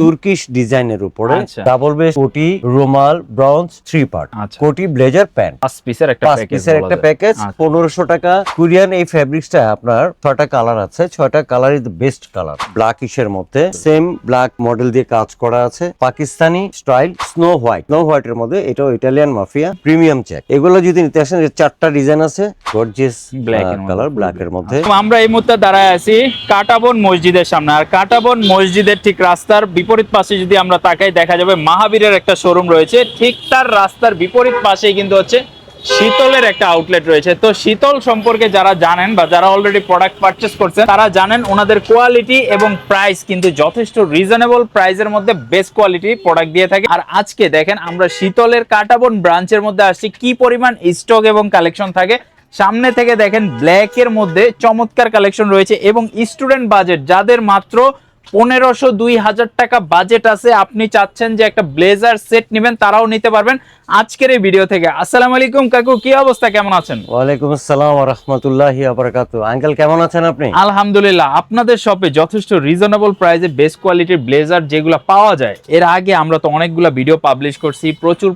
Turkish ডিজাইনের উপরে double base কোটি, রুমাল, ব্রঞ্জ, 3 পার্ট কোটি, ব্লেজার, প্যান্ট, 5 পিসের একটা প্যাকেজ 1500 টাকা। কোরিয়ান এই ফেব্রিক্সটা আপনার 6টা কালার আছে, 6টা কালারই বেস্ট কালার। ব্ল্যাকিশের মধ্যে সেম ব্ল্যাক মডেল দিয়ে কাজ করা আছে। পাকিস্তানি স্টাইল স্নো হোয়াইটের মধ্যে, এটাও ইটালিয়ান মাফিয়া প্রিমিয়াম চেক। এগুলো যদি নিতে আসেন, 4টা ডিজাইন আছে, গর্জিয়াস কালার ব্ল্যাকের মধ্যে। আমরা এই মুহূর্তে দাঁড়ায় আছি কাটাবন মসজিদের সামনে। আর কাটাবন মসজিদের ঠিক রাস্তার বিপরীত পাশে যদি আমরা তাকাই, দেখা যাবে মাহাবীরের একটা শোরুম রয়েছে। ঠিক তার রাস্তার বিপরীত পাশেই কিন্তু হচ্ছে শীতলের একটা আউটলেট রয়েছে। তো শীতল সম্পর্কে যারা জানেন বা যারা অলরেডি প্রোডাক্ট পারচেজ করছেন, তারা জানেন ওনাদের কোয়ালিটি এবং প্রাইস কিন্তু যথেষ্ট রিজনেবল প্রাইসের মধ্যে বেস্ট কোয়ালিটি প্রোডাক্ট দিয়ে থাকে। আর আজকে দেখেন আমরা শীতলের কাটাবন ব্রাঞ্চের মধ্যে আসছি, কি পরিমাণ স্টক এবং কালেকশন থাকে। সামনে থেকে দেখেন ব্ল্যাকের মধ্যে চমৎকার কালেকশন রয়েছে এবং স্টুডেন্ট বাজেট, যাদের মাত্র 1500-2000 টাকা বাজেট আছে, আপনি চাচ্ছেন যে একটা ব্লেজার সেট নেবেন, তারাও নিতে পারবেন আজকের এই ভিডিও থেকে। আসসালামু আলাইকুম কাকু, কি অবস্থা, কেমন আছেন? ওয়ালাইকুম আসসালাম ওয়া রাহমাতুল্লাহি ওয়া বারাকাতুহু। আঙ্কেল কেমন আছেন আপনি? আলহামদুলিল্লাহ। আপনাদের শপে যথেষ্ট রিজনেবল প্রাইসে বেস্ট কোয়ালিটির ব্লেজার যেগুলো পাওয়া যায়, এর আগে আমরা তো অনেকগুলো ভিডিও পাবলিশ করছি,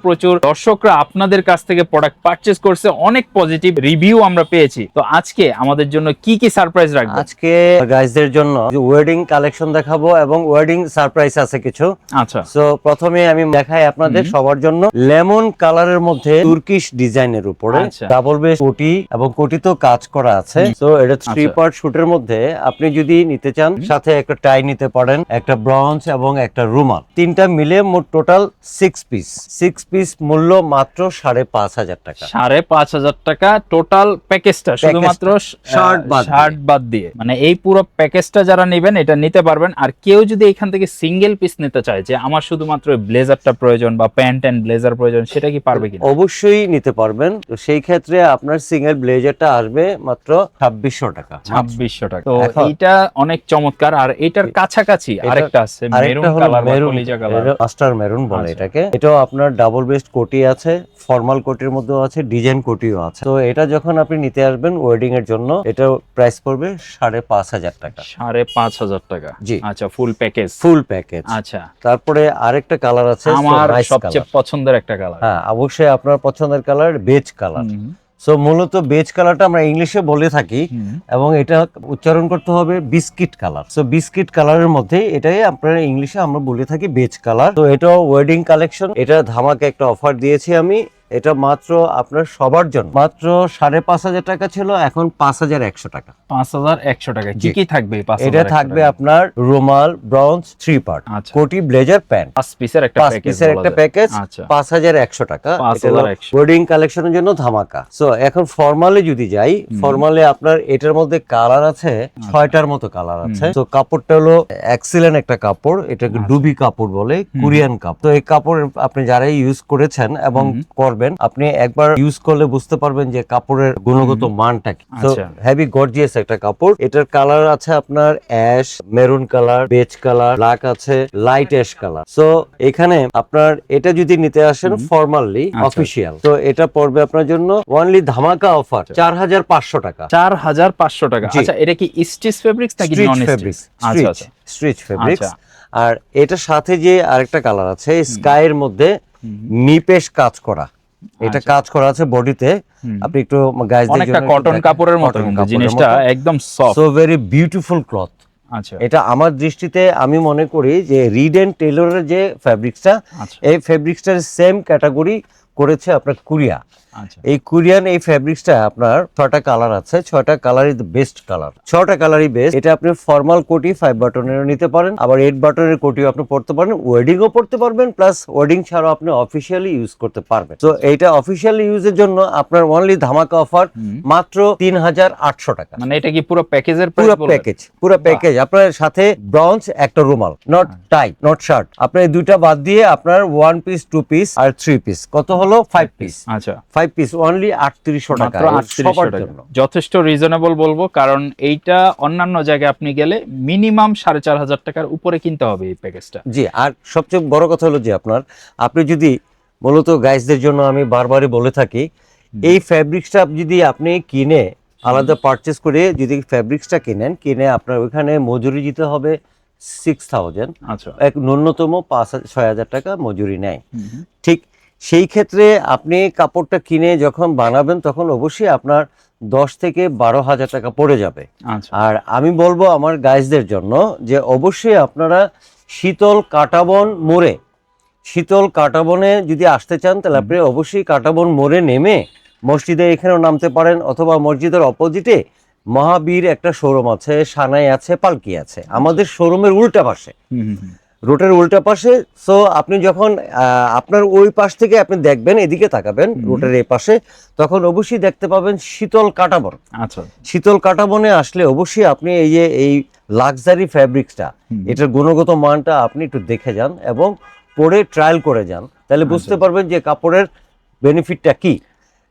প্রচুর দর্শকরা আপনাদের কাছ থেকে প্রোডাক্ট পারচেজ করছে, অনেক পজিটিভ রিভিউ আমরা পেয়েছি। তো আজকে আমাদের জন্য কি কি সারপ্রাইজ রাখবেন? আজকে গাইসদের জন্য ওয়েডিং কালেকশন দেখাবো এবং ওয়েডিং সারপ্রাইজ আছে কিছু। আচ্ছা, সো প্রথমে আমি দেখাই আপনাদের সবার জন্য লেমন কালারের মধ্যে তুর্কিশ ডিজাইনের উপরে ডাবল বেস কোটি, এবং কোটি তো কাজ করা আছে। সো এটা 3 পার্ট শুটের মধ্যে আপনি যদি নিতে চান, সাথে একটা টাই নিতে পারেন, একটা ব্রঞ্জ এবং একটা রুমাল, তিনটা মিলে মোট টোটাল 6 পিস মূল্য মাত্র 5500 টাকা। 5500 টাকা টোটাল প্যাকেজটা, শুধুমাত্র শার্ট বাদ দিয়ে। মানে এই পুরো প্যাকেজটা যারা নেবেন এটা নিতে পারবেন। আর কেউ যদি এখান থেকে সিঙ্গেল পিস নিতে চায়, যে আমার শুধুমাত্র ব্লেজারটা প্রয়োজন বা প্যান্ট এন্ড ব্লেজার প্রয়োজন, সেটা কি পারবে কিনা? অবশ্যই নিতে পারবেন। তো সেই ক্ষেত্রে আপনার সিঙ্গেল ব্লেজারটা আসবে মাত্র 2600 টাকা। 2600 টাকা। তো এইটা অনেক চমৎকার। আর এটার কাছাকাছি আরেকটা আছে মেরুন কালার বা কলিজা কালার, মাস্টার মেরুন বলে এটাকে। এটাও আপনার ডাবল বেস্ট কোটি আছে, ফর্মাল কোটির মধ্যেও আছে, ডিজাইন কোটিও আছে। তো এটা যখন আপনি নিতে আসবেন ওয়েডিং এর জন্য, এটা প্রাইস পড়বে 5500 টাকা। 5500 টাকা। জি, আচ্ছা, ফুল প্যাকেজ। আচ্ছা, তারপরে আরেকটা কালার আছে, আমার সবচেয়ে পছন্দের একটা কালার। হ্যাঁ, অবশ্যই আপনার পছন্দের কালার বেজ কালার। সো মূলত বেজ কালারটা আমরা ইংলিশে বলে থাকি, এবং এটা উচ্চারণ করতে হবে বিস্কিট কালার। সো বিস্কিট কালারের মধ্যে এটাই আপনার ইংলিশে আমরা বলে থাকি বেজ কালার। তো এটাও ওয়েডিং কালেকশন। এটা ধামাকে একটা অফার দিয়েছি আমি। এটা মাত্র আপনার সবার জন্য মাত্র 5500 টাকা ছিল, এখন 5100 টাকা। 5100 টাকা। কি কি থাকবে? এটা থাকবে আপনার রুমাল, ব্রঞ্জ, 3 পার্ট কোটি, ব্লেজার, প্যান্ট, 5 পিসের একটা প্যাকেজ 5100 টাকা। ওয়েডিং কালেকশনের জন্য ধামাকা। সো এখন ফর্মালে যদি যাই, ফর্মালে আপনার এটার মধ্যে কালার আছে 6টার মতো কালার আছে। তো কাপড়টা হলো এক্সিলেন্ট একটা কাপড়, এটাকে ডুবি কাপড় বলে, কোরিয়ান কাপড়। তো এই কাপড় আপনি যারা ইউজ করেছেন এবং করবেন, আপনি একবার ইউজ করলে বুঝতে পারবেন যে কাপড়ের গুণগত মানটা কি। তো হেভি গর্জিয়াস একটা কাপড়। এটার কালার আছে আপনার ash, maroon colour, beige colour, black আছে, লাইট অ্যাশ কালার। সো এখানে আপনার এটা যদি নিতে আসেন ফর্মালি অফিশিয়াল, তো এটা পড়বে আপনার জন্য অনলি ধামাকা অফার 4500 টাকা। 4500 টাকা। আচ্ছা, এটা কি স্টিচ ফেব্রিক্স নাকি নন স্টিচ? আচ্ছা, স্ট্রিচ ফেব্রিক্স। আর এটার সাথে যে আরেকটা কালার আছে স্কাই এর মধ্যে নিপেশ কাজ করা, এটা কাজ করা আছে বডিতে। আপনি একটু গাইজদের জন্য, অনেকটা কটন কাপড়ের মতো কিন্তু জিনিসটা, একদম soft, so very beautiful cloth. আচ্ছা, এটা আমার দৃষ্টিতে আমি মনে করি যে রিড এন্ড টেইলরের যে ফেব্রিক্সটা, এই ফেব্রিক্সটার সেম ক্যাটাগরি করেছে আপনার কোরিয়া। এই কোরিয়ান এই ফেব্রিক্সটা আপনার 6টা কালার আছে, 6টা কালারই বেস্ট কালার, 6টা কালারই বেস্ট। এটা আপনি ফর্মাল কোটি 5 বাটনেরও নিতে পারেন, আবার 8 বাটনের কোটিও আপনি পড়তে পারেন, ওয়েডিংও পড়তে পারবেন, প্লাস ওয়েডিং ছাড়াও আপনি অফিশিয়ালি ইউজ করতে পারবেন। তো এইটা অফিশিয়ালি ইউজের জন্য আপনার অনলি ধামাকা অফার মাত্র 3800 টাকা। মানে এটা কি পুরো প্যাকেজের পুরো প্যাকেজ আপনার সাথে ব্রঞ্জ, একটা রুমাল, নট টাই, নট শার্ট, আপনার দুইটা বাদ দিয়ে আপনার 1 পিস, 2 পিস আর 3 পিস, কত হলো 5 পিস। আচ্ছা, 5 পিস অনলি 3800 টাকা। যথেষ্ট রিজনেবল বলবো, কারণ এইটা অন্যান্য জায়গায় আপনি গেলে মিনিমাম 4500 টাকার উপরে কিনতে হবে এই প্যাকেজটা। জি, আর সবচেয়ে বড় কথা হলো যে আপনি যদি মূলত গাইজদের জন্য আমি বারবারই বলে থাকি, এই ফেব্রিক্সটা যদি আপনি কিনে আলাদা পারচেজ করে যদি ফেব্রিক্সটা কিনে আপনার ওইখানে মজুরি দিতে হবে 6000, আচ্ছা এক ন্যূনতম 5-6 হাজার টাকা মজুরি নেয়। ঠিক সেই ক্ষেত্রে আপনি কাপড়টা কিনে যখন বানাবেন তখন অবশ্যই আপনার 10 থেকে 12 হাজার টাকা পড়ে যাবে। আচ্ছা আর আমি বলবো আমার গাইজদের জন্য যে অবশ্যই আপনারা শীতল কাঁটাবন মোড়ে, শীতল কাঁটাবনে যদি আসতে চান তাহলে আপনি অবশ্যই কাঁটাবন মোড়ে নেমে মসজিদে এখানেও নামতে পারেন, অথবা মসজিদের অপোজিটে মহাবীর একটা শোরুম আছে, সানাই আছে, পালকি আছে, আমাদের শোরুমের উল্টা পাশে, রোডের উল্টা পাশে। সো আপনি যখন আপনার ওই পাশ থেকে আপনি দেখবেন, এদিকে তাকাবেন রোডের এই পাশে, তখন অবশ্যই দেখতে পাবেন শীতল কাঁটাবন। আচ্ছা শীতল কাঁটাবনে আসলে অবশ্যই আপনি এই যে এই লাক্সারি ফ্যাব্রিক্সটা, এটার গুণগত মানটা আপনি একটু দেখে যান এবং পরে ট্রায়াল করে যান, তাহলে বুঝতে পারবেন যে কাপড়ের বেনিফিটটা কি।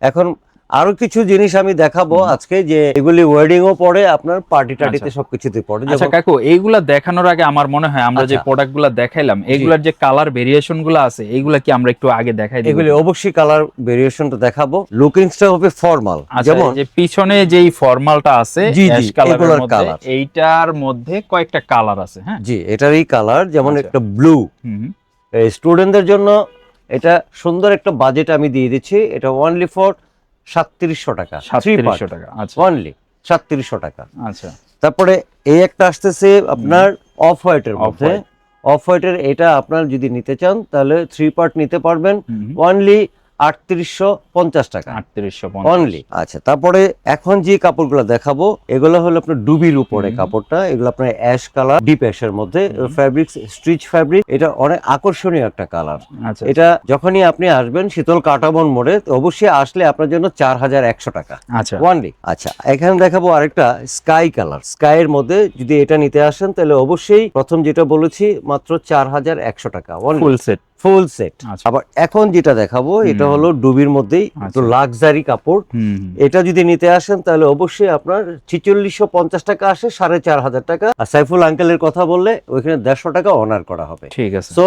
এখন আরো কিছু জিনিস আমি দেখাবো আজকে, যে এগুলি ওয়েডিংও পড়ে, আপনার পার্টি টার্টিতে সবকিছুতে পড়ে। আচ্ছা কাকু, এইগুলা দেখানোর আগে আমার মনে হয় আমরা যে প্রোডাক্টগুলো দেখাইলাম এগুলার যে কালার ভেরিয়েশন গুলো আছে এইগুলা কি আমরা একটু আগে দেখাই দিই? এগুলি অবশ্যই কালার ভেরিয়েশনটা দেখাবো। লুকিংসটা হবে ফর্মাল, যেমন যে পিছনে যেই ফর্মালটা আছে অ্যাশ কালারের মধ্যে, এইটার মধ্যে কয়েকটা কালার আছে। হ্যাঁ জি, এটারই কালার, যেমন একটা ব্লু, স্টুডেন্টদের জন্য এটা সুন্দর একটা বাজেট আমি দিয়ে দিচ্ছি। এটা অনলি ফর 3700 টাকা, 3700 টাকা। আচ্ছা অনলি 3700 টাকা। আচ্ছা তারপরে এই একটা আসতেছে আপনার অফ হোয়াইটের মধ্যে, অফ হোয়াইটের এটা আপনার যদি নিতে চান তাহলে 3 পার্ট নিতে পারবেন, অনলি 3850 টাকা, 3850 অনলি। আচ্ছা, তারপরে এখন যে কাপড়গুলো দেখাবো এগুলো হলো আপনার ডুবির উপরে কাপড়টা, এগুলো আপনার অ্যাশ কালার, ডিপ অ্যাশের মধ্যে ফ্যাব্রিক্স, স্ট্রিচ ফ্যাব্রিক, এটা অনেক আকর্ষণীয় একটা কালার। আচ্ছা এটা যখনই আপনি আসবেন শীতল কাঁটাবন মোড়ে, অবশ্যই আসলে আপনার জন্য 4100 টাকা, আচ্ছা অনলি। আচ্ছা, এখানে দেখাবো আরেকটা স্কাই কালার, স্কাইয়ের মধ্যে যদি এটা নিতে আসেন তাহলে অবশ্যই প্রথম যেটা বলেছি মাত্র 4100 টাকা, ফুল সেট, ফুল সেট। আবার এখন যেটা দেখাবো এটা হলো ডুবির মধ্যেই একটু লাক্সারি কাপড়, এটা যদি নিতে আসেন তাহলে অবশ্যই আপনার 4650 টাকা আসে, 4500 টাকা। আর সাইফুল আঙ্কেলের কথা বললে ওইখানে 150 টাকা অনার করা হবে। ঠিক আছে। সো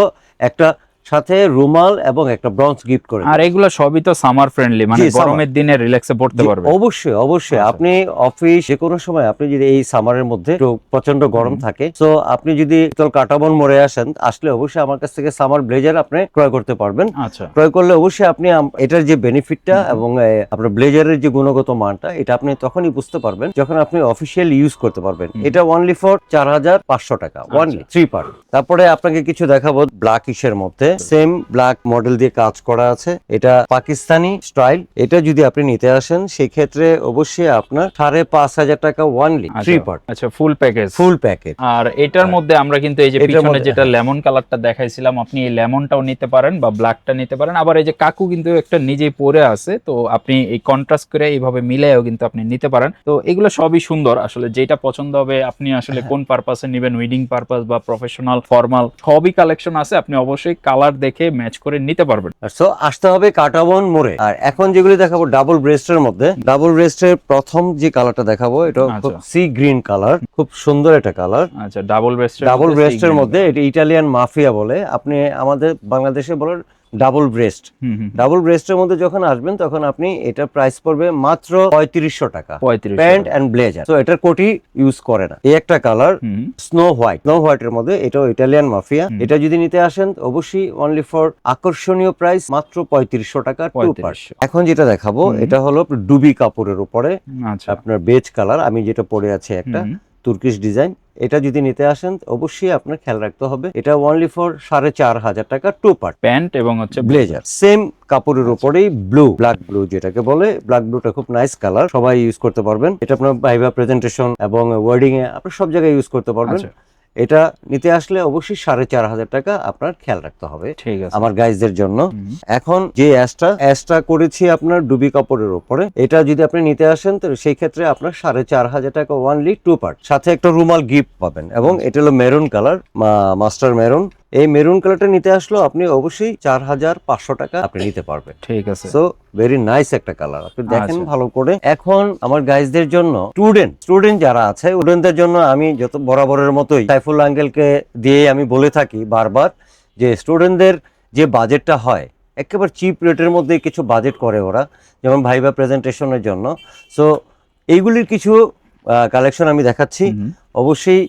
একটা সাথে রুমাল এবং একটা ব্রঞ্জ গিফট করে। আর এগুলো সবই তো সামার ফ্রেন্ডলি, মানে গরমের দিনে রিল্যাক্সে পড়তে পারবে। অবশ্যই অবশ্যই, আপনি অফিস যে কোনো সময় আপনি যদি এই সামারের মধ্যে প্রচন্ড গরম থাকে, তো আপনি যদি শীতল কাঁটাবন মোড়ে আসেন, আসলে অবশ্যই আমার কাছ থেকে সামার ব্লেজার আপনি ক্রয় করতে পারবেন। আচ্ছা, ক্রয় করলে অবশ্যই আপনি এটার যে বেনিফিটটা এবং আপনার ব্লেজারের যে গুণগত মানটা, এটা আপনি তখনই বুঝতে পারবেন যখন আপনি অফিসিয়াল ইউজ করতে পারবেন। এটা অনলি ফর 4500 টাকা, অনলি 3 পার্ট। তারপরে আপনাকে কিছু দেখাবো ব্ল্যাক ইশের মধ্যে, সেম ব্ল্যাক মডেল দিয়ে কাজ করা আছে, এটা পাকিস্তানি স্টাইল। এটা যদি আপনি নিতে আসেন সেই ক্ষেত্রে অবশ্যই আপনার 5500 টাকা, অনলি 3 পার্ট। আচ্ছা, ফুল প্যাকেজ, ফুল প্যাকেজ। আর এটার মধ্যে আমরা কিন্তু এই যে পিছনে যেটা লেমন কালারটা দেখাইছিলাম, আপনি এই লেমনটাও নিতে পারেন বা ব্ল্যাকটা নিতে পারেন। আবার এই যে কাকু কিন্তু একটা নিজেই পরে আছে, তো আপনি এই কন্ট্রাস্ট করে এইভাবে মিলাইও কিন্তু আপনি নিতে পারেন। তো এগুলো সবই সুন্দর, আসলে যেটা পছন্দ হবে আপনি আসলে কোন পারপাসে নেবেন, উইডিং পারপাস বা প্রফেশনাল, ফর্মাল, সবই কালেকশন আছে। আপনি অবশ্যই কালার দেখে ম্যাচ করে নিতে পারবেন। সো আসতে হবে কাঁটাবন মোড়ে। আর এখন যেগুলি দেখাবো ডাবল ব্রেস্টের মধ্যে, ডাবল ব্রেস্টের প্রথম যে কালারটা দেখাবো এটা খুব সি গ্রিন কালার, খুব সুন্দর একটা কালার। আচ্ছা, ডাবল ব্রেস্টের মধ্যে এটা ইটালিয়ান মাফিয়া বলে, আপনি আমাদের বাংলাদেশে বলেন ডাবল ব্রেস্ট। ডাবল ব্রেস্টের মধ্যে যখন আসবেন তখন আপনি এটা প্রাইস পড়বে মাত্র 3500 টাকা, প্যান্ট এন্ড ব্লেজার। তো এটার কোটি ইউজ করে না। এই একটা কালার স্নো হোয়াইট, স্নো হোয়াইটের মধ্যে, এটাও ইটালিয়ান মাফিয়া। এটা যদি নিতে আসেন অবশ্যই অনলি ফর আকর্ষণীয় প্রাইস মাত্র 3500 টাকা, 2 পার্ট। এখন যেটা দেখাবো এটা হলো ডুবি কাপড়ের উপরে, আপনার বেজ কালার, আমি যেটা পরে আছি একটা তুর্কিশ ডিজাইন। এটা যদি নিতে আসেন অবশ্যই আপনার খেয়াল রাখতে হবে এটা অনলি ফর 4500 টাকা, 2 পার্ট, প্যান্ট এবং হচ্ছে ব্লেজার। সেম কাপড়ের উপরেই ব্লু, ব্ল্যাক ব্লু যেটাকে বলে, ব্ল্যাক ব্লুটা খুব নাইস কালার, সবাই ইউজ করতে পারবেন। এটা আপনার ভাইভা প্রেজেন্টেশন এবং ওয়েডিং এ আপনি সব জায়গায় ইউজ করতে পারবেন। এটা নিতে আসলে অবশ্যই 4500 টাকা আপনার খেয়াল রাখতে হবে, ঠিক আছে, আমার গাইজদের জন্য। এখন যে অ্যাশটা করেছি আপনার ডুবি কাপড়ের উপরে, এটা যদি আপনি নিতে আসেন তো সেই ক্ষেত্রে আপনার 4500 টাকা, অনলি 2 পার্ট, সাথে একটা রুমাল গিফট পাবেন। এবং এটা হলো মেরুন কালার, মাস্টার মেরুন। এই মেরুন কালারটা নিতে আসলো আপনি অবশ্যই 4500 টাকা আপনি নিতে পারবেন, ঠিক আছে। সো ভেরি নাইস একটা কালার, আপনি দেখেন ভালো করে। এখন আমার গাইজদের জন্য, স্টুডেন্ট যারা আছে, স্টুডেন্টদের জন্য আমি যত বরাবরের মতোই সাইফুল আঙ্কেলকে দিয়ে আমি বলে থাকি বারবার যে স্টুডেন্টদের যে বাজেটটা হয় একেবারে চিপ রেটের মধ্যে কিছু বাজেট করে ওরা, যেমন ভাইভা প্রেজেন্টেশনের জন্য। সো এইগুলির কিছু কালেকশন আমি দেখাচ্ছি। অবশ্যই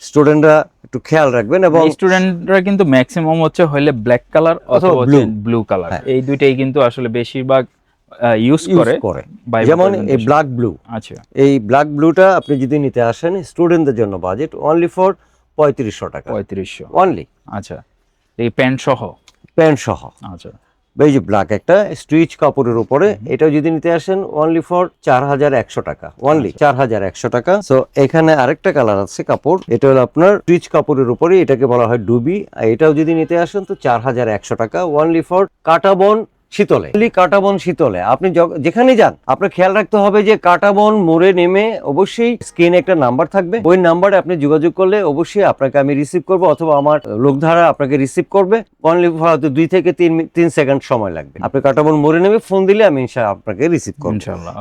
স্টুডেন্টরা একটু খেয়াল রাখবেন। এবং স্টুডেন্টরা কিন্তু ম্যাক্সিমাম হচ্ছে হইলে ব্ল্যাক কালার অথবা ব্লু কালার, এই দুইটাই কিন্তু আসলে বেশিরভাগ ইউজ করে। যেমন এই ব্ল্যাক ব্লু, আচ্ছা এই ব্ল্যাক ব্লুটা আপনি যদি নিতে আসেন স্টুডেন্টদের জন্য বাজেট অনলি ফর 3500 টাকা, 3500 অনলি। আচ্ছা এই প্যান্ট সহ? প্যান্ট সহ। আচ্ছা এই যে ব্ল্যাক একটা স্ট্রিচ কাপড়ের উপরে, এটা যদি নিতে আসেন অনলি ফর 4100 টাকা, অনলি 4100 টাকা। সো এখানে আরেকটা কালার আছে কাপড়, এটা হলো আপনার স্ট্রিচ কাপড়ের উপরে, এটাকে বলা হয় ডুবি। এটাও যদি নিতে আসেন তো 4100 টাকা, অনলি ফর কাটাবন শীতলে। কাটাবন শীতলে আপনি যেখানে যান আপনার খেয়াল রাখতে হবে যে কাটাবন মোড়ে নেমে অবশ্যই স্ক্রিনে একটা নাম্বার থাকবে, ওই নাম্বারে আপনি যোগাযোগ করলে অবশ্যই আপনাকে আমি রিসিভ করব অথবা আমার লোকধারা আপনাকে রিসিভ করবে। অনলি হয়তো 2 থেকে 3 সেকেন্ড সময় লাগবে। আপনি কাটাবন মোড়ে নেমে ফোন দিলে আমি ইনশাআল্লাহ আপনাকে রিসিভ করব ইনশাআল্লাহ।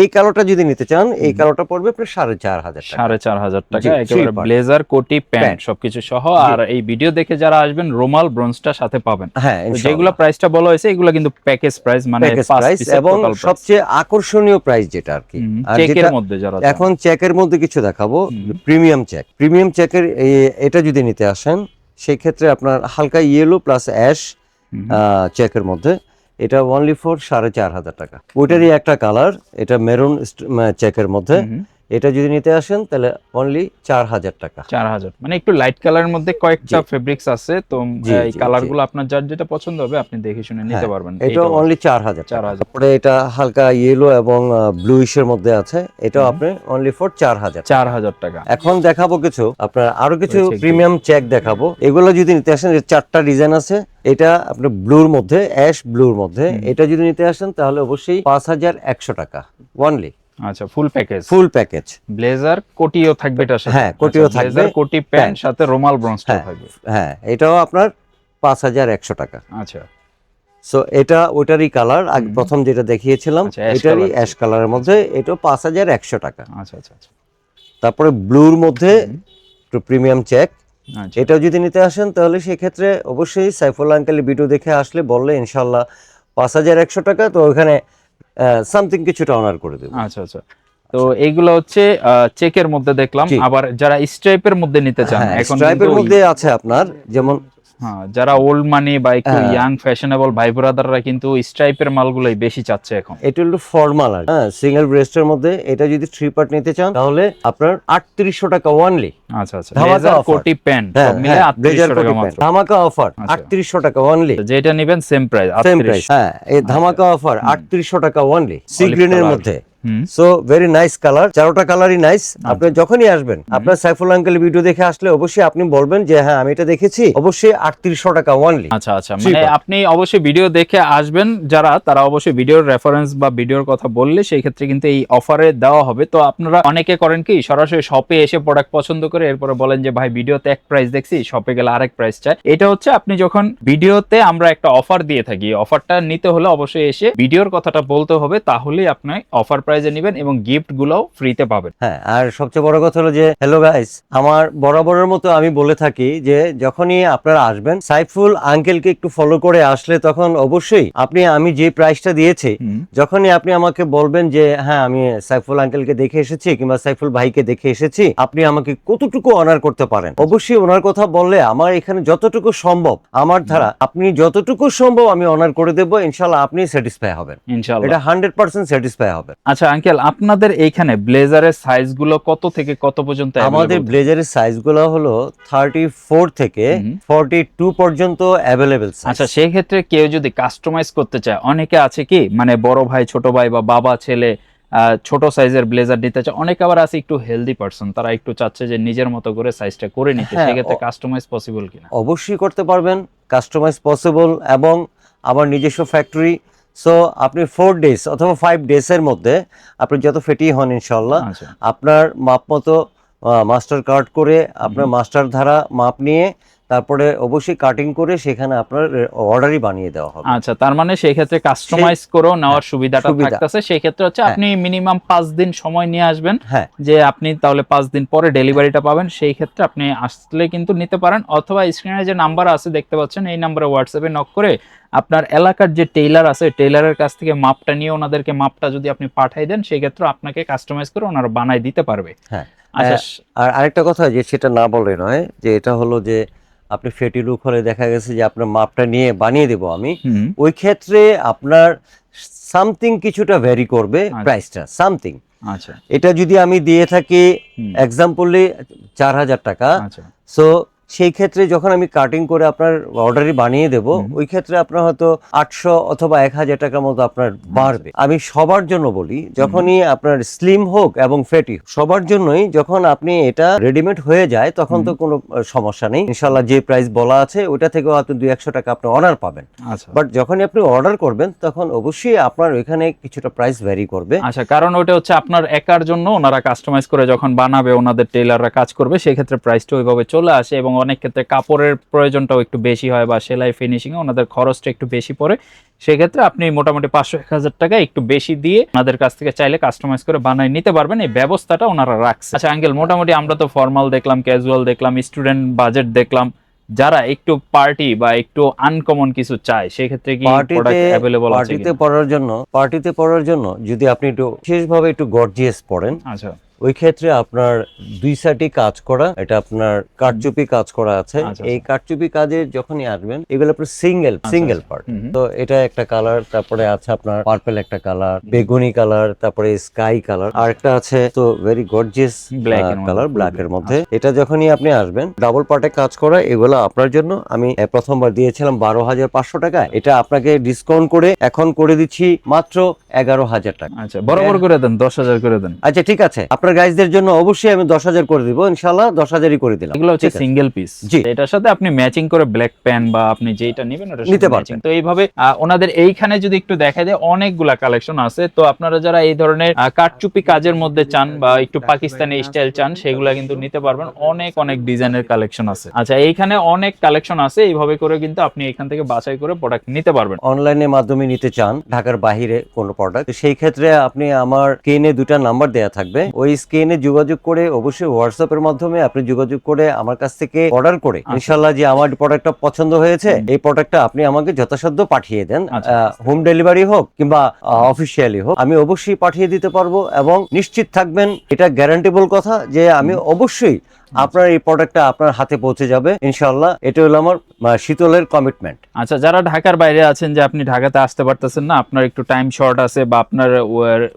এই কালোটা যদি নিতে চান, এই কালোটা পড়বে প্রায় 4500 টাকা। 4500 টাকা একেবারে ব্লেজার কোটি প্যান্ট সবকিছু সহ। আর এই ভিডিও দেখে যারা আসবেন রোমাল ব্রোঞ্জটা সাথে পাবেন। হ্যাঁ, যেগুলো প্রাইসটা বলা হয়েছে এগুলো কিন্তু প্যাকেজ প্রাইস, মানে 5 পিসের এবং সবচেয়ে আকর্ষণীয় প্রাইস যেটা আর কি। আর চেকের মধ্যে যারা এখন চেকের মধ্যে কিছু দেখাবো, প্রিমিয়াম চেক। প্রিমিয়াম চেকের এটা যদি নিতে আসেন সেই ক্ষেত্রে আপনার হালকা ইয়েলো প্লাস অ্যাশ চেকের মধ্যে, এটা অনলি ফর 4500 টাকা। ওইটারই একটা কালার, এটা মেরুন চেকের মধ্যে, এটা যদি নিতে আসেন তাহলে অনলি 4000 টাকা। 4000 মানে একটু লাইট কালারের মধ্যে কয়েকটা ফেব্রিক্স আছে, তো এই কালারগুলো আপনার যার যেটা পছন্দ হবে আপনি দেখে শুনে নিতে পারবেন। এটা অনলি 4000 টাকা। তারপরে এটা হালকা ইয়েলো এবং ব্লুইশের মধ্যে আছে, এটাও আপনি অনলি ফর 4000 টাকা। এখন দেখাবো কিছু আপনার আরো কিছু প্রিমিয়াম চেক দেখাবো। এগুলো যদি নিতে আসেন, 4টা ডিজাইন আছে। এটা আপনার ব্লুর মধ্যে, অ্যাশ ব্লুর মধ্যে, এটা যদি নিতে আসেন তাহলে অবশ্যই 5100 টাকা অনলি। আচ্ছা ফুল প্যাকেজ ব্লেজার কোটিও থাকবে এটার সাথে? হ্যাঁ, কোটিও থাকবে, ব্লেজার কোটি প্যান্ট সাথে রোমাল ব্রোঞ্জটা থাকবে। হ্যাঁ, এটাও আপনার 5100 টাকা। আচ্ছা সো এটা ওটারই কালার, আগে প্রথম যেটা দেখিয়েছিলাম এটারই অ্যাশ কালারের মধ্যে, এটাও 5100 টাকা। আচ্ছা আচ্ছা আচ্ছা। তারপরে ব্লুর মধ্যে একটু প্রিমিয়াম চেক, এটাও যদি নিতে আসেন তাহলে সেক্ষেত্রে অবশ্যই সাইফুল আঙ্কেলের ভিডিও দেখে আসলে বললে ইনশাল্লাহ 5100 টাকা, তো ওখানে সামথিং কিছুটা অনার করে দেব। আচ্ছা আচ্ছা। তো এইগুলো হচ্ছে চেকের মধ্যে দেখলাম, আবার যারা স্ট্রাইপের মধ্যে নিতে চান, এখন স্ট্রাইপের মধ্যে আছে আপনার, যেমন যারা ওল্ড মানি বা একটু ইয়াং ফ্যাশনেবল ভাই ব্রাদাররা কিন্তু স্ট্রাইপের মালগুলোই বেশি চাচ্ছে এখন। এটা হলো ফর্মাল, সিঙ্গেল ব্রেস্টের মধ্যে। এটা যদি 3 পার্ট নিতে চান তাহলে আপনার 3800 টাকা অনলি। আচ্ছা আচ্ছা, ব্লেজার কোটি প্যান্ট সব মিলে 3800 টাকা মাত্র, ধামাকা অফার 3800 টাকা অনলি। যেটা নেবেন সেম প্রাইস 38। হ্যাঁ, এই ধামাকা অফার 3800 টাকা অনলি, সি গ্রিনের মধ্যে। সো ভেরি নাইস কালার, 4টা কালারই নাইস। আপনি যখনই আসবেন আপনার সাইফুল আঙ্কেল ভিডিও দেখে আসলে অবশ্যই আপনি বলবেন যে হ্যাঁ আমি এটা দেখেছি, অবশ্যই 3800 টাকা অনলি। আচ্ছা আচ্ছা, মানে আপনি অবশ্যই ভিডিও দেখে আসবেন যারা, তারা অবশ্যই ভিডিওর রেফারেন্স বা ভিডিওর কথা বললে সেই ক্ষেত্রে কিন্তু এই অফারে দেওয়া হবে। তো আপনারা অনেকে করেন কি সরাসরি শপে এসে প্রোডাক্ট পছন্দ করে এরপরে বলেন যে ভাই ভিডিওতে এক প্রাইস দেখছি, শপে গেলে আরেক প্রাইস চাই। এটা হচ্ছে আপনি যখন ভিডিওতে আমরা একটা অফার দিয়ে থাকি, অফারটা নিতে হলে অবশ্যই এসে ভিডিওর কথাটা বলতে হবে, তাহলেই আপনি অফার প্রাইজে নেবেন এবং গিফট গুলোও ফ্রিতে পাবেন। হ্যাঁ, আর সবচেয়ে বড় কথা হলো যে হ্যালো গাইস, আমার বরাবরের মতো আমি বলে থাকি যে যখনই আপনারা আসবেন সাইফুল আঙ্কেলকে একটু ফলো করে আসলে তখন অবশ্যই আপনি, আমি যে প্রাইসটা দিয়েছি, যখনই আপনি আমাকে বলবেন যে হ্যাঁ আমি সাইফুল আঙ্কেলকে দেখে এসেছি কিংবা সাইফুল ভাইকে দেখে এসেছি, আপনি আমাকে কতটুকু অনার করতে পারেন, অবশ্যই ওনার কথা বললে আমার এখানে যতটুকু সম্ভব আমার ধারা, আপনি যতটুকু সম্ভব আমি অনার করে দেবো। ইনশাআল্লাহ আপনি স্যাটিসফাই হবেন, ইনশাআল্লাহ এটা 100% স্যাটিসফাই হবে। আচ্ছা আঙ্কেল, আপনাদের এইখানে ব্লেজারের সাইজগুলো কত থেকে কত পর্যন্ত? আমাদের ব্লেজারের সাইজগুলো হলো 34 থেকে 42 পর্যন্ত अवेलेबल। আচ্ছা, সেই ক্ষেত্রে কেউ যদি কাস্টমাইজ করতে চায়, অনেকে আছে কি মানে বড় ভাই ছোট ভাই বা বাবা ছেলে ছোট সাইজের ব্লেজার নিতে চায়, অনেকে আবার আছে একটু হেলদি পারসন, তারা একটু চাচ্ছে যে নিজের মতো করে সাইজটা করে নিতে, সেক্ষেত্রে কাস্টমাইজ পসিবল কিনা? অবশ্যই করতে পারবেন, কাস্টমাইজ পসিবল, এবং আমার নিজস্ব ফ্যাক্টরি। সো আপনি 4 ডেজ অথবা 5 ডেজের মধ্যে আপনি যত ফেটি হন ইনশাল্লাহ আপনার মাপ মতো মাস্টার কাট করে আপনার মাস্টার ধারা মাপ নিয়ে তারপরে অবশ্যই কাটিং করে সেখানে আপনার অর্ডারই বানিয়ে দেওয়া হবে। আচ্ছা, তার মানে সেই ক্ষেত্রে কাস্টমাইজ করেও নেওয়ার সুবিধাটা থাকতেছে। সেই ক্ষেত্রে হচ্ছে আপনি মিনিমাম 5 দিন সময় নিয়ে আসবেন, যে আপনি তাহলে 5 দিন পরে ডেলিভারিটা পাবেন। সেই ক্ষেত্রে আপনি আসলে কিন্তু নিতে পারেন, অথবা স্ক্রিনে যে নাম্বার আছে দেখতে পাচ্ছেন এই নাম্বারে হোয়াটসঅ্যাপে নক করে আপনার এলাকার যে টেইলার আছে টেইলারের কাছ থেকে মাপটা নিয়ে ওনাদেরকে মাপটা যদি আপনি পাঠিয়ে দেন, সেই ক্ষেত্রে আপনাকে কাস্টমাইজ করে ওনারা বানাই দিতে পারবে। হ্যাঁ, আচ্ছা আর আরেকটা কথা যে সেটা না বলে নয়, যে এটা হলো যে আপনি ফেটি লুক হলে দেখা গেছে যে আপনার মাপটা নিয়ে বানিয়ে দেবো আমি, ওই ক্ষেত্রে আপনার সামথিং কিছুটা ভ্যারি করবে প্রাইসটা সামথিং। আচ্ছা এটা যদি আমি দিয়ে থাকি এক্সাম্পলি 4,000 টাকা, সো সেই ক্ষেত্রে যখন আমি কাটিং করে আপনার অর্ডারই বানিয়ে দেব, ওই ক্ষেত্রে আপনার হয়তো 800 অথবা 1,000 টাকার মতো আপনার বাড়বে। আমি সবার জন্য বলি, যখনই আপনার স্লিম হোক এবং ফ্যাটি সবার জন্যই, যখন আপনি এটা রেডিমেড হয়ে যায় তখন তো কোনো সমস্যা নেই, ইনশাল্লাহ যে প্রাইস বলা আছে ওইটা থেকেও হয়তো 200-100 টাকা আপনি অনার পাবেন। বাট যখনই আপনি অর্ডার করবেন তখন অবশ্যই আপনার ওইখানে কিছুটা প্রাইস ভ্যারি করবে। আচ্ছা, কারণ ওটা হচ্ছে আপনার একার জন্য, ওনারা কাস্টমাইজ করে যখন বানাবে, ওনাদের টেইলাররা কাজ করবে, সেই ক্ষেত্রে প্রাইসটা ওইভাবে চলে আসে। এবং অনেক ক্ষেত্রে কাপড়ের প্রয়োজনটাও একটু বেশি হয় বা সেলাই ফিনিশিং এ ওনাদের খরচটা একটু বেশি পড়ে, সেক্ষেত্রে আপনি মোটামুটি 500-1,000 টাকা একটু বেশি দিয়ে ওনাদের কাছ থেকে চাইলে কাস্টমাইজ করে বানিয়ে নিতে পারবেন, এই ব্যবস্থাটা ওনারা রাখছে। আচ্ছা আঙ্কেল, মোটামুটি আমরা তো ফর্মাল দেখলাম, ক্যাজুয়াল দেখলাম, স্টুডেন্ট বাজেট দেখলাম, যারা একটু পার্টি বা একটু আনকমন কিছু চায় সেক্ষেত্রে কি প্রোডাক্ট अवेलेबल আছে? পার্টিতে পরার জন্য যদি আপনি একটু বিশেষভাবে একটু গর্জিয়াস পরেন, আচ্ছা ওই ক্ষেত্রে আপনার 2 সাইডে কাজ করা, এটা আপনার কারচুপি কাজ করা আছে। এই কারচুপি কাজের যখনই আসবেন, এগুলো আপনার সিঙ্গেল পার্ট। তো এটা একটা কালার, তারপরে আছে আপনার পার্পল একটা কালার, বেগুনি কালার, তারপরে স্কাই কালার, আর একটা আছে তো ভেরি গর্জিয়াস কালার ব্ল্যাকের মধ্যে। এটা যখনই আপনি আসবেন ডাবল পার্টে কাজ করা, এগুলো আপনার জন্য আমি প্রথমবার দিয়েছিলাম 12,500 টাকা, এটা আপনাকে ডিসকাউন্ট করে এখন করে দিচ্ছি মাত্র 11,000 টাকা। আচ্ছা, বরাবর করে দেন, 10,000 করে দেন। আচ্ছা ঠিক আছে, আপনার গাইজদের জন্য অবশ্যই আমি 10,000 করে দিব, ইনশাআল্লাহ 10,000ই করে দিলাম। এগুলো হচ্ছে সিঙ্গেল পিস, এটার সাথে আপনি ম্যাচিং করে ব্ল্যাক প্যান্ট বা আপনি যেটা নেবেন ওটা নিতে পারবেন। তো এইভাবে ওনাদের এইখানে যদি একটু দেখা যায় অনেকগুলা কালেকশন আছে, তো আপনারা যারা এই ধরনের কাটচুপি কাজের মধ্যে চান বা একটু পাকিস্তানি স্টাইল চান, সেগুলা কিন্তু নিতে পারবেন। অনেক ডিজাইনের কালেকশন আছে। আচ্ছা, এইখানে অনেক কালেকশন আছে, এইভাবে করে কিন্তু আপনি এখান থেকে বাছাই করে প্রোডাক্ট নিতে পারবেন। অনলাইনের মাধ্যমে নিতে চান ঢাকার বাইরে কোনো প্রোডাক্ট, সেই ক্ষেত্রে আপনি আমার স্ক্রিনে 2টা নাম্বার দেয়া থাকবে, ওই স্ক্রিনে যোগাযোগ করে অবশ্যই হোয়াটসঅ্যাপের মাধ্যমে আপনি যোগাযোগ করে আমার কাছ থেকে অর্ডার করে ইনশাআল্লাহ যে আমার প্রোডাক্টটা পছন্দ হয়েছে, এই প্রোডাক্টটা আপনি আমাকে যথাসাধ্য পাঠিয়ে দেন। হোম ডেলিভারি হোক কিংবা অফিসিয়ালি হোক, আমি অবশ্যই পাঠিয়ে দিতে পারবো। এবং নিশ্চিত থাকবেন, এটা গ্যারান্টেবল কথা, যে আমি অবশ্যই আপনার এই প্রোডাক্টটা আপনার হাতে পৌঁছে যাবে ইনশাআল্লাহ। এটা হলো আমার শীতলের কমিটমেন্ট। আচ্ছা, যারা ঢাকার বাইরে আছেন, যে আপনি ঢাকাতে আসতে পারতেছেন না, আপনার একটু টাইম শর্ট আছে, বা আপনার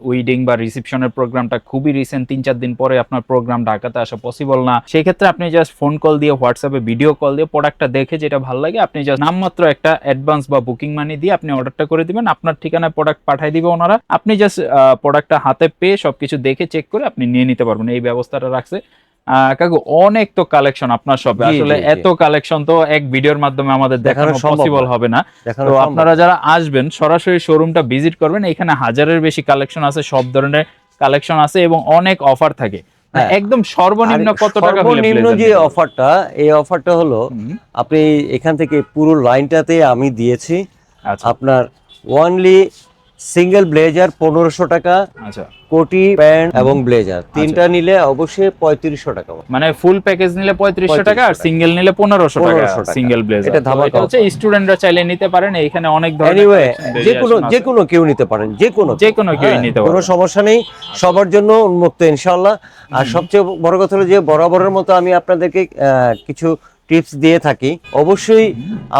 উইডিং বা রিসেপশনের প্রোগ্রামটা খুবই রিসেন্ট, 3-4 দিন পরে আপনার প্রোগ্রাম, ঢাকাতে আসা পসিবল না, সেই ক্ষেত্রে আপনি জাস্ট ফোন কল দিয়ে, হোয়াটসঅ্যাপে ভিডিও কল দিয়ে প্রোডাক্টটা দেখে যেটা ভালো লাগে, আপনি জাস্ট নামমাত্র একটা অ্যাডভান্স বা বুকিং মানি দিয়ে আপনি অর্ডারটা করে দিবেন। আপনার ঠিকানায় প্রোডাক্ট পাঠিয়ে দিবে ওনারা, আপনি জাস্ট প্রোডাক্টটা হাতে পেয়ে সবকিছু দেখে চেক করে আপনি নিয়ে নিতে পারবেন। এই ব্যবস্থাটা রাখছে কাকু। অনেক তো কালেকশন আপনার শপে, আসলে এত কালেকশন তো এক ভিডিওর মাধ্যমে আমাদের দেখানো পসিবল হবে না। তো আপনারা যারা আসবেন সরাসরি শোরুমটা ভিজিট করবেন, এখানে 1000-এর বেশি কালেকশন আছে, সব ধরনের কালেকশন আছে এবং অনেক অফার থাকে। একদম সর্বনিম্ন কত টাকা? সর্বনিম্ন যে অফারটা, এই অফারটা হলো আপনি এখান থেকে পুরো লাইনটাতে আমি দিয়েছি আপনার ওনলি সিঙ্গেল ব্লেজার 1500 টাকা, আচ্ছা, কোটি প্যান্ট এবং ব্লেজার তিনটা নিলে অবশ্যই 3500 টাকা, মানে ফুল প্যাকেজ নিলে 3500 টাকা, আর সিঙ্গেল নিলে 1500 টাকা সিঙ্গেল ব্লেজার। এটা ধামাকা হচ্ছে, স্টুডেন্টরা চাইলে নিতে পারেন, এইখানে অনেক ধরনের এনিওয়ে যে কোনো কেউ নিতে পারেন, যে কোনো কেউ নিতে পারেন, কোনো সমস্যা নেই, সবার জন্য উন্মুক্ত ইনশাআল্লাহ। আর সবচেয়ে বড় কথা হলো যে বরাবরের মতো আমি আপনাদেরকে কিছু টিপস দিয়ে থাকি। অবশ্যই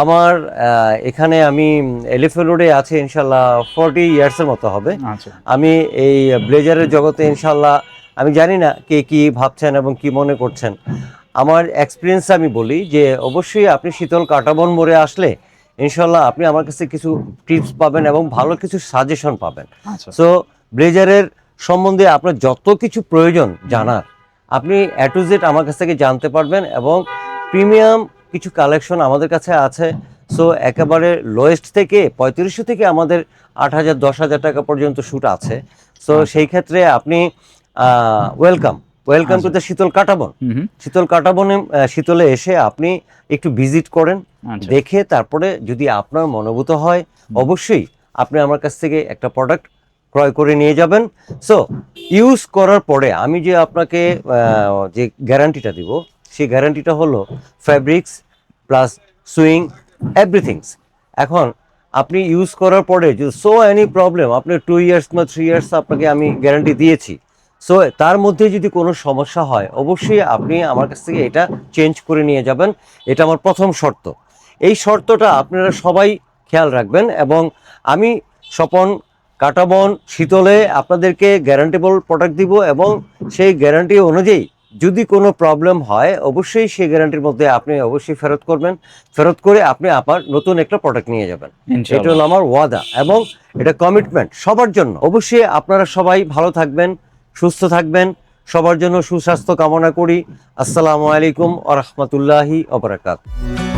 আমার এখানে আমি এলিফ্যান্ট রোডে আছে ইনশাআল্লাহ 40 ইয়ার্সের মতো হবে। আমি এই ব্লেজারের জগতে ইনশাআল্লাহ, আমি জানি না কে কি ভাবছেন এবং কি মনে করছেন, আমার এক্সপিরিয়েন্স আমি বলি যে অবশ্যই আপনি শীতল কাঁটাবন মোড়ে আসলে ইনশাআল্লাহ আপনি আমার কাছে কিছু টিপস পাবেন এবং ভালো কিছু সাজেশন পাবেন। সো ব্লেজারের সম্বন্ধে আপনার যত কিছু প্রয়োজন জানার, আপনি A to Z আমার কাছ থেকে জানতে পারবেন। এবং প্রিমিয়াম কিছু কালেকশন আমাদের কাছে আছে। সো একেবারে লোয়েস্ট থেকে 3500 থেকে আমাদের 8,000 10,000 টাকা পর্যন্ত শুট আছে। সো সেই ক্ষেত্রে আপনি ওয়েলকাম টু দ্য শীতল কাঁটাবন। শীতল কাঁটাবনে শীতলে এসে আপনি একটু ভিজিট করেন, দেখে তারপরে যদি আপনার মনোভূত হয় অবশ্যই আপনি আমার কাছ থেকে একটা প্রোডাক্ট ক্রয় করে নিয়ে যাবেন। সো ইউজ করার পরে আমি যে আপনাকে যে গ্যারান্টিটা দিব, সেই গ্যারান্টিটা হলো ফ্যাব্রিক্স প্লাস সুইং এভরিথিংস। এখন আপনি ইউজ করার পরে যদি এনি প্রবলেম, আপনি 2 ইয়ার্স বা 3 ইয়ার্স আপনাকে আমি গ্যারান্টি দিয়েছি। সো তার মধ্যে যদি কোনো সমস্যা হয় অবশ্যই আপনি আমার কাছ থেকে এটা চেঞ্জ করে নিয়ে যাবেন। এটা আমার প্রথম শর্ত। এই শর্তটা আপনারা সবাই খেয়াল রাখবেন। এবং আমি স্বপন কাঁটাবন শীতলে আপনাদেরকে গ্যারান্টেবল প্রোডাক্ট দিব, এবং সেই গ্যারান্টি অনুযায়ী যদি কোনো প্রবলেম হয় অবশ্যই সেই গ্যারান্টির মধ্যে আপনি অবশ্যই ফেরত করবেন। ফেরত করে আপনি আবার নতুন একটা প্রোডাক্ট নিয়ে যাবেন। এটা হলো আমার ওয়াদা এবং এটা কমিটমেন্ট সবার জন্য। অবশ্যই আপনারা সবাই ভালো থাকবেন, সুস্থ থাকবেন, সবার জন্য সুস্বাস্থ্য কামনা করি। আসসালামু আলাইকুম ওয়া রাহমাতুল্লাহি ওয়া বারাকাতুহু।